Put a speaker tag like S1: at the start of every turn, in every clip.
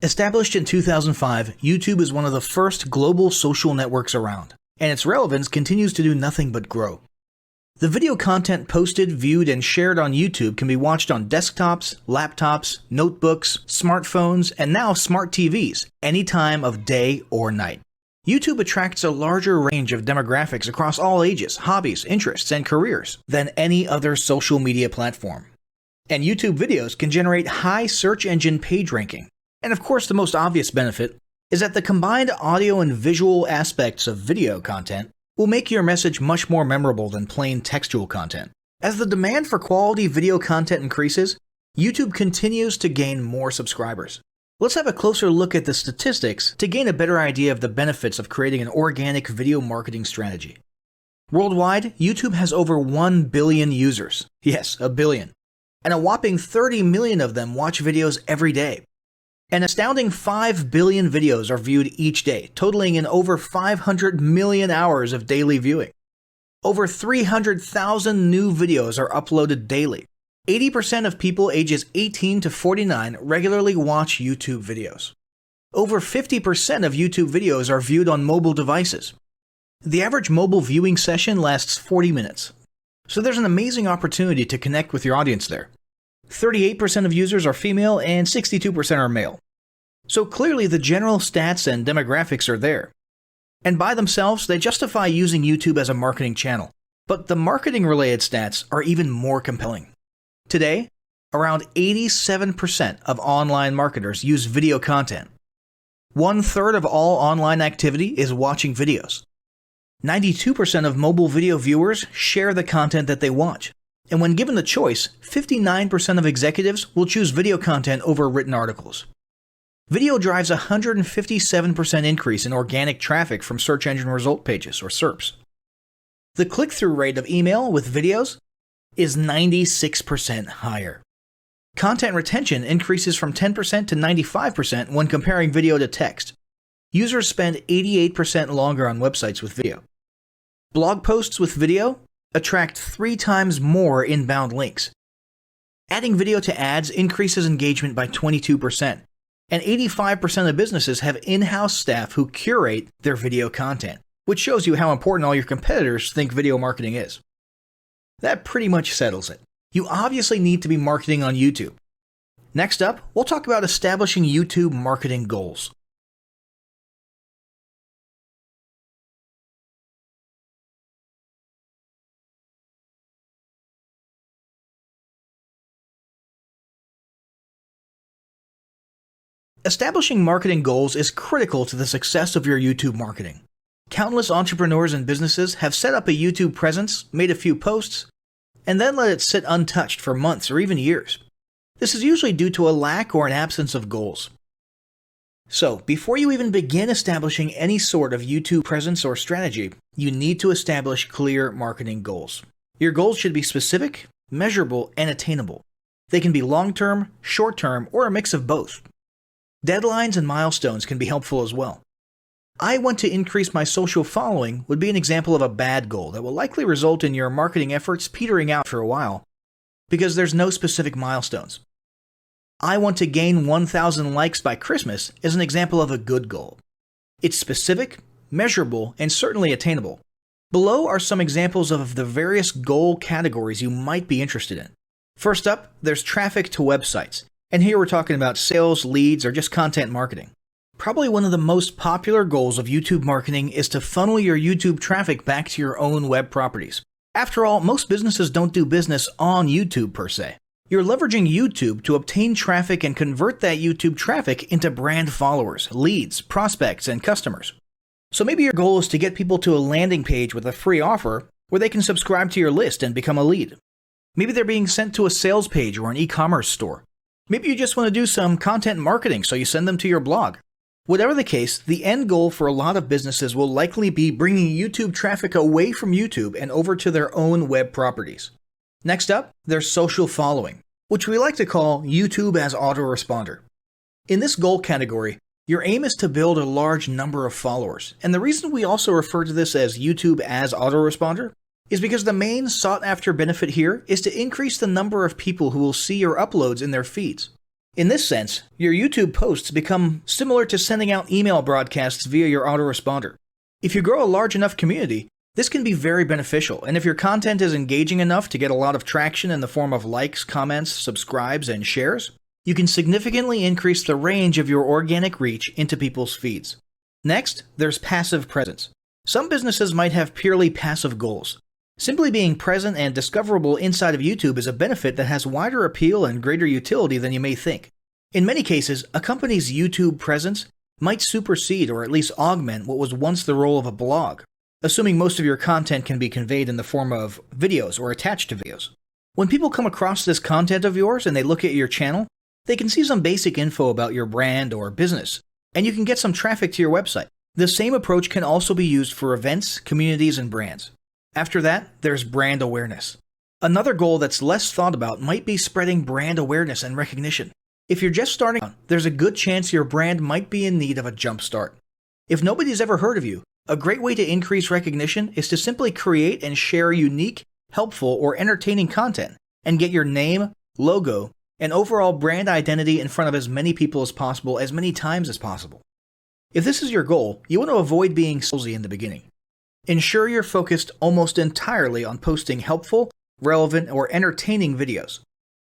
S1: Established in 2005, YouTube is one of the first global social networks around, and its relevance continues to do nothing but grow. The video content posted, viewed, and shared on YouTube can be watched on desktops, laptops, notebooks, smartphones, and now smart TVs, any time of day or night. YouTube attracts a larger range of demographics across all ages, hobbies, interests, and careers than any other social media platform. And YouTube videos can generate high search engine page ranking. And of course, the most obvious benefit is that the combined audio and visual aspects of video content will make your message much more memorable than plain textual content. As the demand for quality video content increases, YouTube continues to gain more subscribers. Let's have a closer look at the statistics to gain a better idea of the benefits of creating an organic video marketing strategy. Worldwide, YouTube has over 1 billion users. Yes, a billion. And a whopping 30 million of them watch videos every day. An astounding 5 billion videos are viewed each day, totaling in over 500 million hours of daily viewing. Over 300,000 new videos are uploaded daily. 80% of people ages 18 to 49 regularly watch YouTube videos. Over 50% of YouTube videos are viewed on mobile devices. The average mobile viewing session lasts 40 minutes. So there's an amazing opportunity to connect with your audience there. 38% of users are female and 62% are male. So clearly the general stats and demographics are there. And by themselves, they justify using YouTube as a marketing channel. But the marketing-related stats are even more compelling. Today, around 87% of online marketers use video content. 1/3 of all online activity is watching videos. 92% of mobile video viewers share the content that they watch. And when given the choice, 59% of executives will choose video content over written articles. Video drives a 157% increase in organic traffic from search engine result pages, or SERPs. The click-through rate of email with videos is 96% higher. Content retention increases from 10% to 95% when comparing video to text. Users spend 88% longer on websites with video. Blog posts with video attract 3 times more inbound links. Adding video to ads increases engagement by 22%, and 85% of businesses have in-house staff who curate their video content, which shows you how important all your competitors think video marketing is. That pretty much settles it. You obviously need to be marketing on YouTube. Next up, we'll talk about establishing YouTube marketing goals. Establishing marketing goals is critical to the success of your YouTube marketing. Countless entrepreneurs and businesses have set up a YouTube presence, made a few posts, and then let it sit untouched for months or even years. This is usually due to a lack or an absence of goals. So, before you even begin establishing any sort of YouTube presence or strategy, you need to establish clear marketing goals. Your goals should be specific, measurable, and attainable. They can be long-term, short-term, or a mix of both. Deadlines and milestones can be helpful as well. I want to increase my social following would be an example of a bad goal that will likely result in your marketing efforts petering out for a while because there's no specific milestones. I want to gain 1,000 likes by Christmas is an example of a good goal. It's specific, measurable, and certainly attainable. Below are some examples of the various goal categories you might be interested in. First up, there's traffic to websites. And here we're talking about sales, leads, or just content marketing. Probably one of the most popular goals of YouTube marketing is to funnel your YouTube traffic back to your own web properties. After all, most businesses don't do business on YouTube per se. You're leveraging YouTube to obtain traffic and convert that YouTube traffic into brand followers, leads, prospects, and customers. So maybe your goal is to get people to a landing page with a free offer where they can subscribe to your list and become a lead. Maybe they're being sent to a sales page or an e-commerce store. Maybe you just want to do some content marketing, so you send them to your blog. Whatever the case, the end goal for a lot of businesses will likely be bringing YouTube traffic away from YouTube and over to their own web properties. Next up, there's social following, which we like to call YouTube as autoresponder. In this goal category, your aim is to build a large number of followers, and the reason we also refer to this as YouTube as autoresponder is because the main sought-after benefit here is to increase the number of people who will see your uploads in their feeds. In this sense, your YouTube posts become similar to sending out email broadcasts via your autoresponder. If you grow a large enough community, this can be very beneficial, and if your content is engaging enough to get a lot of traction in the form of likes, comments, subscribes, and shares, you can significantly increase the range of your organic reach into people's feeds. Next, there's passive presence. Some businesses might have purely passive goals. Simply being present and discoverable inside of YouTube is a benefit that has wider appeal and greater utility than you may think. In many cases, a company's YouTube presence might supersede or at least augment what was once the role of a blog, assuming most of your content can be conveyed in the form of videos or attached to videos. When people come across this content of yours and they look at your channel, they can see some basic info about your brand or business, and you can get some traffic to your website. The same approach can also be used for events, communities, and brands. After that, there's brand awareness. Another goal that's less thought about might be spreading brand awareness and recognition. If you're just starting out, there's a good chance your brand might be in need of a jump start. If nobody's ever heard of you, a great way to increase recognition is to simply create and share unique, helpful, or entertaining content and get your name, logo, and overall brand identity in front of as many people as possible as many times as possible. If this is your goal, you want to avoid being salesy in the beginning. Ensure you're focused almost entirely on posting helpful, relevant, or entertaining videos.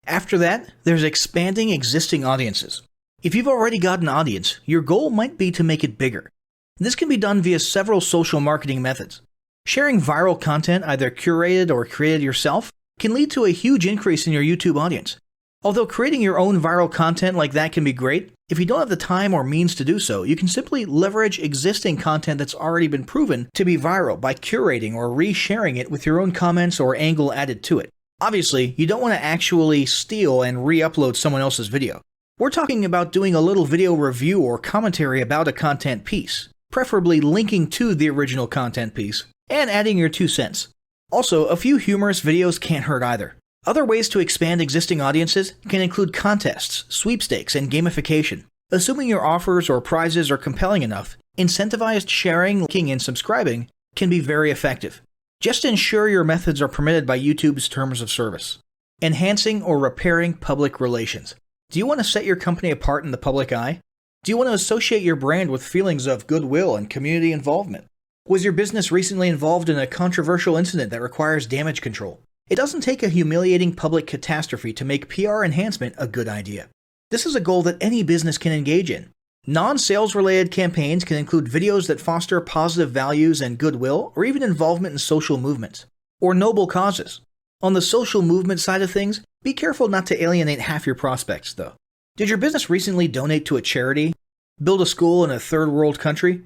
S1: After that, there's expanding existing audiences. If you've already got an audience, your goal might be to make it bigger. This can be done via several social marketing methods. Sharing viral content, either curated or created yourself, can lead to a huge increase in your YouTube audience. Although creating your own viral content like that can be great, if you don't have the time or means to do so, you can simply leverage existing content that's already been proven to be viral by curating or resharing it with your own comments or angle added to it. Obviously, you don't want to actually steal and re-upload someone else's video. We're talking about doing a little video review or commentary about a content piece, preferably linking to the original content piece, and adding your 2 cents. Also, a few humorous videos can't hurt either. Other ways to expand existing audiences can include contests, sweepstakes, and gamification. Assuming your offers or prizes are compelling enough, incentivized sharing, liking, and subscribing can be very effective. Just ensure your methods are permitted by YouTube's terms of service. Enhancing or repairing public relations. Do you want to set your company apart in the public eye? Do you want to associate your brand with feelings of goodwill and community involvement? Was your business recently involved in a controversial incident that requires damage control? It doesn't take a humiliating public catastrophe to make PR enhancement a good idea. This is a goal that any business can engage in. Non-sales related campaigns can include videos that foster positive values and goodwill, or even involvement in social movements, or noble causes. On the social movement side of things, be careful not to alienate half your prospects, though. Did your business recently donate to a charity? Build a school in a third world country?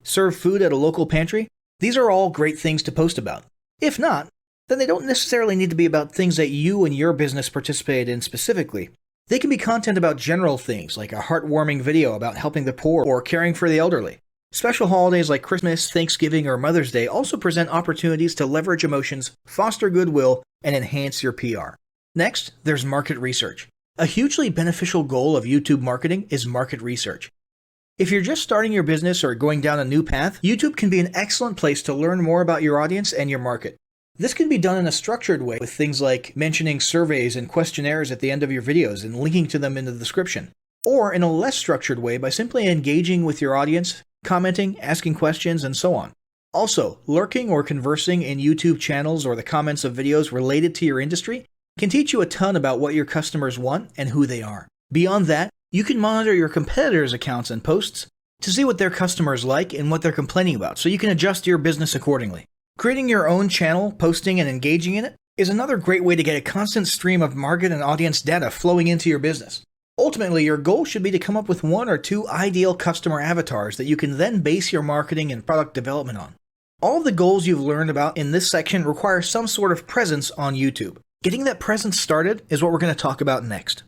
S1: Serve food at a local pantry? These are all great things to post about. If not, then they don't necessarily need to be about things that you and your business participate in specifically. They can be content about general things, like a heartwarming video about helping the poor or caring for the elderly. Special holidays like Christmas, Thanksgiving, or Mother's Day also present opportunities to leverage emotions, foster goodwill, and enhance your PR. Next, there's market research. A hugely beneficial goal of YouTube marketing is market research. If you're just starting your business or going down a new path, YouTube can be an excellent place to learn more about your audience and your market. This can be done in a structured way with things like mentioning surveys and questionnaires at the end of your videos and linking to them in the description, or in a less structured way by simply engaging with your audience, commenting, asking questions, and so on. Also, lurking or conversing in YouTube channels or the comments of videos related to your industry can teach you a ton about what your customers want and who they are. Beyond that, you can monitor your competitors' accounts and posts to see what their customers like and what they're complaining about, so you can adjust your business accordingly. Creating your own channel, posting, and engaging in it is another great way to get a constant stream of market and audience data flowing into your business. Ultimately, your goal should be to come up with 1 or 2 ideal customer avatars that you can then base your marketing and product development on. All of the goals you've learned about in this section require some sort of presence on YouTube. Getting that presence started is what we're going to talk about next.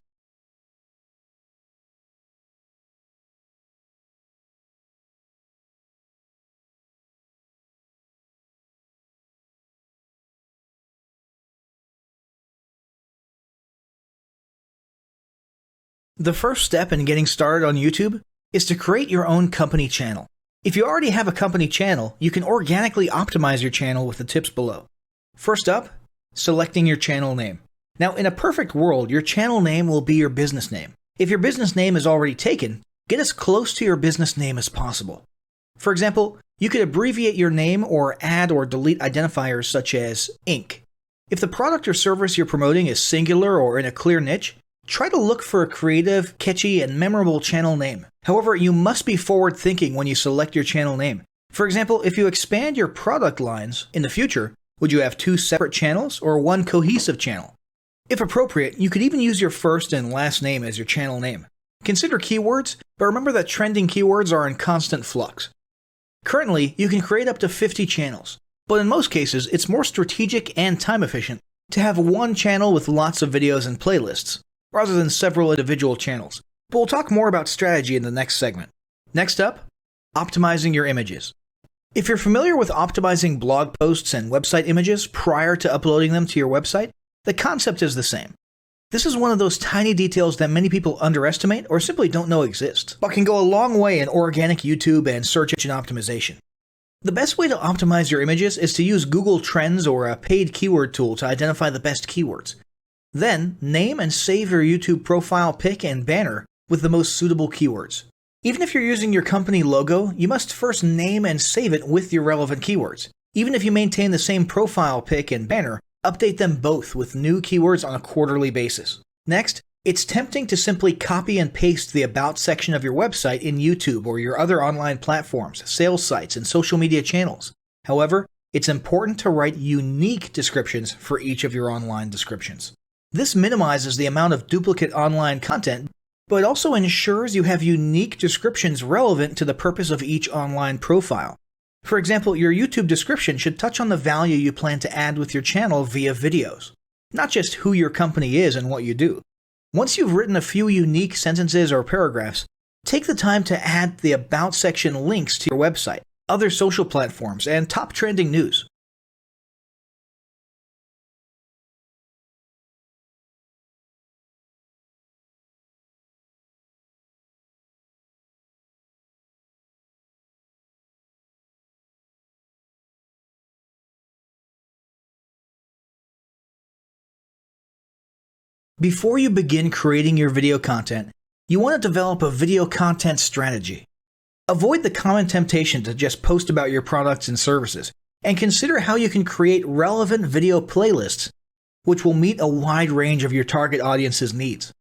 S1: The first step in getting started on YouTube is to create your own company channel. If you already have a company channel, you can organically optimize your channel with the tips below. First up, selecting your channel name. Now, in a perfect world, your channel name will be your business name. If your business name is already taken, get as close to your business name as possible. For example, you could abbreviate your name or add or delete identifiers such as Inc. If the product or service you're promoting is singular or in a clear niche, try to look for a creative, catchy, and memorable channel name. However, you must be forward-thinking when you select your channel name. For example, if you expand your product lines in the future, would you have 2 separate channels or 1 cohesive channel? If appropriate, you could even use your first and last name as your channel name. Consider keywords, but remember that trending keywords are in constant flux. Currently, you can create up to 50 channels, but in most cases, it's more strategic and time efficient to have 1 channel with lots of videos and playlists, rather than several individual channels. But we'll talk more about strategy in the next segment. Next up, optimizing your images. If you're familiar with optimizing blog posts and website images prior to uploading them to your website, the concept is the same. This is one of those tiny details that many people underestimate or simply don't know exist, but can go a long way in organic YouTube and search engine optimization. The best way to optimize your images is to use Google Trends or a paid keyword tool to identify the best keywords. Then, name and save your YouTube profile pic and banner with the most suitable keywords. Even if you're using your company logo, you must first name and save it with your relevant keywords. Even if you maintain the same profile pic and banner, update them both with new keywords on a quarterly basis. Next, it's tempting to simply copy and paste the About section of your website in YouTube or your other online platforms, sales sites, and social media channels. However, it's important to write unique descriptions for each of your online descriptions. This minimizes the amount of duplicate online content, but it also ensures you have unique descriptions relevant to the purpose of each online profile. For example, your YouTube description should touch on the value you plan to add with your channel via videos, not just who your company is and what you do. Once you've written a few unique sentences or paragraphs, take the time to add the About section links to your website, other social platforms, and top trending news. Before you begin creating your video content, you want to develop a video content strategy. Avoid the common temptation to just post about your products and services, and consider how you can create relevant video playlists which will meet a wide range of your target audience's needs.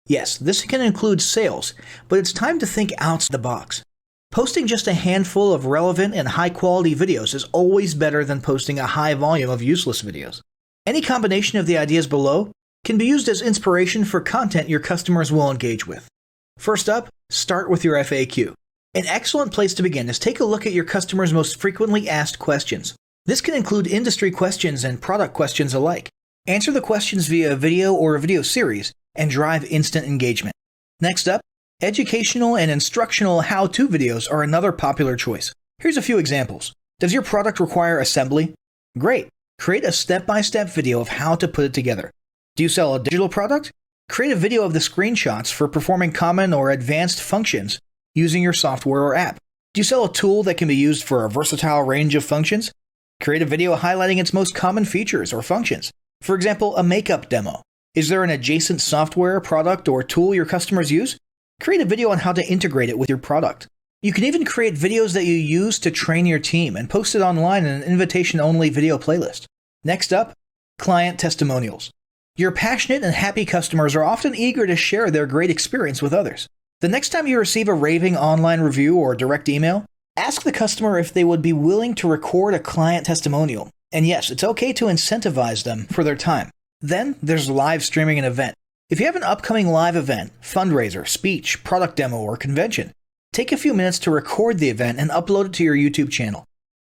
S1: Yes, this can include sales, but it's time to think outside the box. Posting just a handful of relevant and high-quality videos is always better than posting a high volume of useless videos. Any combination of the ideas below can be used as inspiration for content your customers will engage with. First up, start with your FAQ. An excellent place to begin is take a look at your customers' most frequently asked questions. This can include industry questions and product questions alike. Answer the questions via a video or a video series and drive instant engagement. Next up, educational and instructional how-to videos are another popular choice. Here's a few examples. Does your product require assembly? Great. Create a step-by-step video of how to put it together. Do you sell a digital product? Create a video of the screenshots for performing common or advanced functions using your software or app. Do you sell a tool that can be used for a versatile range of functions? Create a video highlighting its most common features or functions. For example, a makeup demo. Is there an adjacent software, product, or tool your customers use? Create a video on how to integrate it with your product. You can even create videos that you use to train your team and post it online in an invitation-only video playlist. Next up, client testimonials. Your passionate and happy customers are often eager to share their great experience with others. The next time you receive a raving online review or direct email, ask the customer if they would be willing to record a client testimonial. And yes, it's okay to incentivize them for their time. Then there's live streaming an event. If you have an upcoming live event, fundraiser, speech, product demo, or convention, take a few minutes to record the event and upload it to your YouTube channel.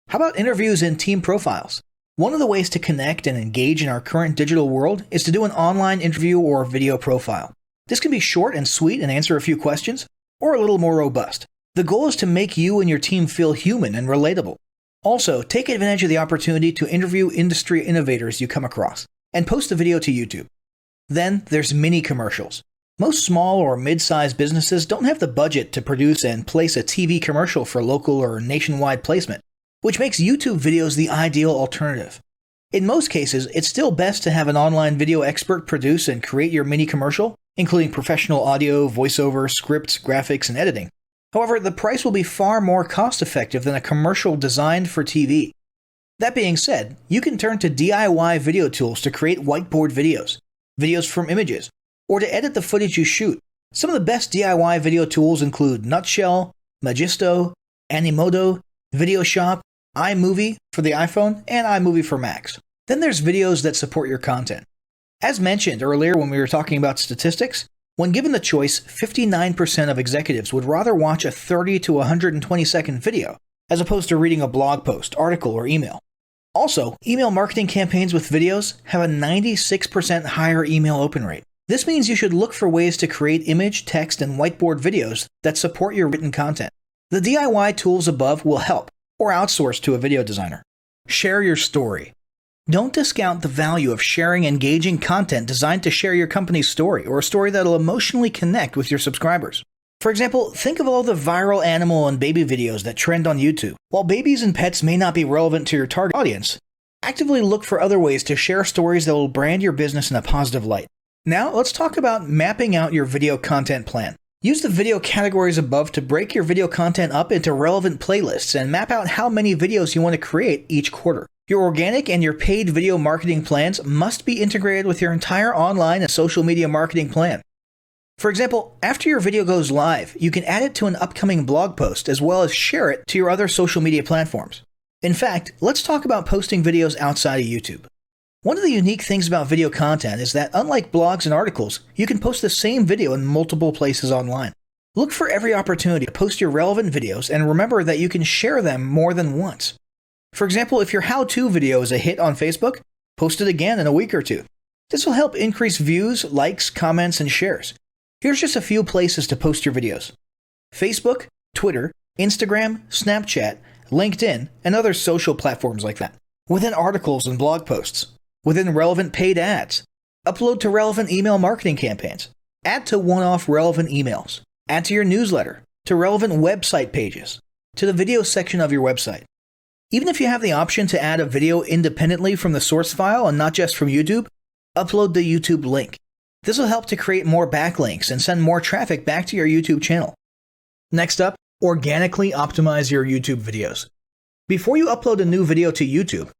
S1: How about interviews and team profiles? One of the ways to connect and engage in our current digital world is to do an online interview or video profile. This can be short and sweet and answer a few questions, or a little more robust. The goal is to make you and your team feel human and relatable. Also, take advantage of the opportunity to interview industry innovators you come across, and post a video to YouTube. Then there's mini commercials. Most small or mid-sized businesses don't have the budget to produce and place a TV commercial for local or nationwide placement, which makes YouTube videos the ideal alternative. In most cases, it's still best to have an online video expert produce and create your mini commercial, including professional audio, voiceover, scripts, graphics, and editing. However, the price will be far more cost-effective than a commercial designed for TV. That being said, you can turn to DIY video tools to create whiteboard videos, videos from images, or to edit the footage you shoot. Some of the best DIY video tools include Nutshell, Magisto, Animoto, Videoshop, iMovie for the iPhone, and iMovie for Macs. Then there's videos that support your content. As mentioned earlier when we were talking about statistics, when given the choice, 59% of executives would rather watch a 30 to 120 second video as opposed to reading a blog post, article, or email. Also, email marketing campaigns with videos have a 96% higher email open rate. This means you should look for ways to create image, text, and whiteboard videos that support your written content. The DIY tools above will help, or outsource to a video designer. Share your story. Don't discount the value of sharing engaging content designed to share your company's story, or a story that'll emotionally connect with your subscribers. For example, think of all the viral animal and baby videos that trend on YouTube. While babies and pets may not be relevant to your target audience, actively look for other ways to share stories that will brand your business in a positive light. Now, let's talk about mapping out your video content plan. Use the video categories above to break your video content up into relevant playlists and map out how many videos you want to create each quarter. Your organic and your paid video marketing plans must be integrated with your entire online and social media marketing plan. For example, after your video goes live, you can add it to an upcoming blog post as well as share it to your other social media platforms. In fact, let's talk about posting videos outside of YouTube. One of the unique things about video content is that unlike blogs and articles, you can post the same video in multiple places online. Look for every opportunity to post your relevant videos and remember that you can share them more than once. For example, if your how-to video is a hit on Facebook, post it again in a week or two. This will help increase views, likes, comments, and shares. Here's just a few places to post your videos: Facebook, Twitter, Instagram, Snapchat, LinkedIn, and other social platforms like that. Within articles and blog posts. Within relevant paid ads. Upload to relevant email marketing campaigns. Add to one-off relevant emails. Add to your newsletter. To relevant website pages. To the video section of your website. Even if you have the option to add a video independently from the source file and not just from YouTube, upload the YouTube link. This will help to create more backlinks and send more traffic back to your YouTube channel. Next up, organically optimize your YouTube videos. Before you upload a new video to YouTube,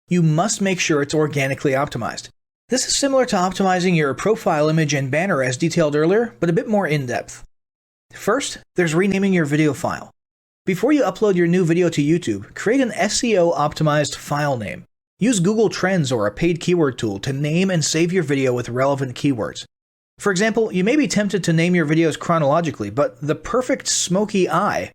S1: you must make sure it's organically optimized. This is similar to optimizing your profile image and banner as detailed earlier, but a bit more in-depth. First, there's renaming your video file. Before you upload your new video to YouTube, create an SEO-optimized file name. Use Google Trends or a paid keyword tool to name and save your video with relevant keywords. For example, you may be tempted to name your videos chronologically, but the perfect smoky eye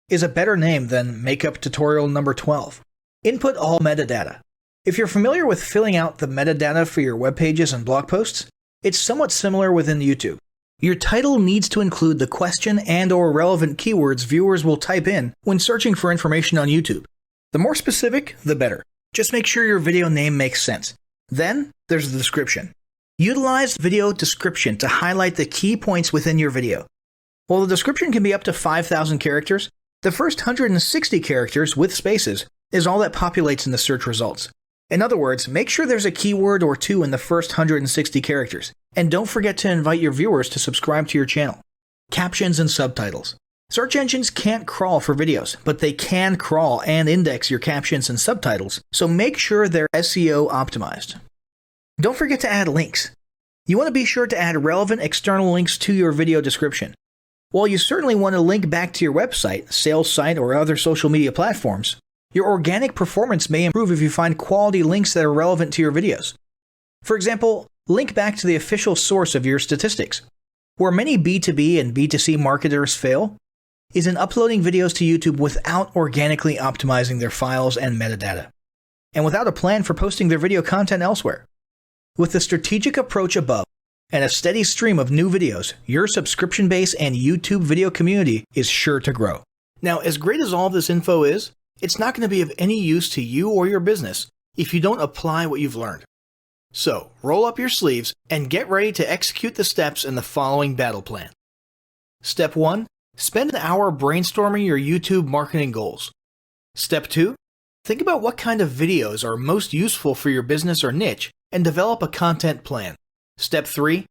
S1: is a better name than makeup tutorial number 12. Input all metadata. If you're familiar with filling out the metadata for your web pages and blog posts, it's somewhat similar within YouTube. Your title needs to include the question and/or relevant keywords viewers will type in when searching for information on YouTube. The more specific, the better. Just make sure your video name makes sense. Then, there's the description. Utilize video description to highlight the key points within your video. While the description can be up to 5,000 characters, the first 160 characters with spaces is all that populates in the search results. In other words, make sure there's a keyword or two in the first 160 characters, and don't forget to invite your viewers to subscribe to your channel. Captions and subtitles. Search engines can't crawl for videos, but they can crawl and index your captions and subtitles, so make sure they're SEO optimized. Don't forget to add links. You want to be sure to add relevant external links to your video description. While you certainly want to link back to your website, sales site, or other social media platforms, your organic performance may improve if you find quality links that are relevant to your videos. For example, link back to the official source of your statistics. Where many B2B and B2C marketers fail is in uploading videos to YouTube without organically optimizing their files and metadata, and without a plan for posting their video content elsewhere. With the strategic approach above and a steady stream of new videos, your subscription base and YouTube video community is sure to grow. Now, as great as all this info is, it's not going to be of any use to you or your business if you don't apply what you've learned. So, roll up your sleeves and get ready to execute the steps in the following battle plan. Step 1. Spend an hour brainstorming your YouTube marketing goals. Step 2. Think about what kind of videos are most useful for your business or niche and develop a content plan. Step 3.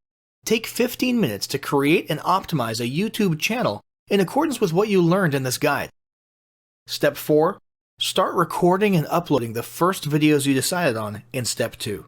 S1: Take 15 minutes to create and optimize a YouTube channel in accordance with what you learned in this guide. Step 4. Start recording and uploading the first videos you decided on in Step 2.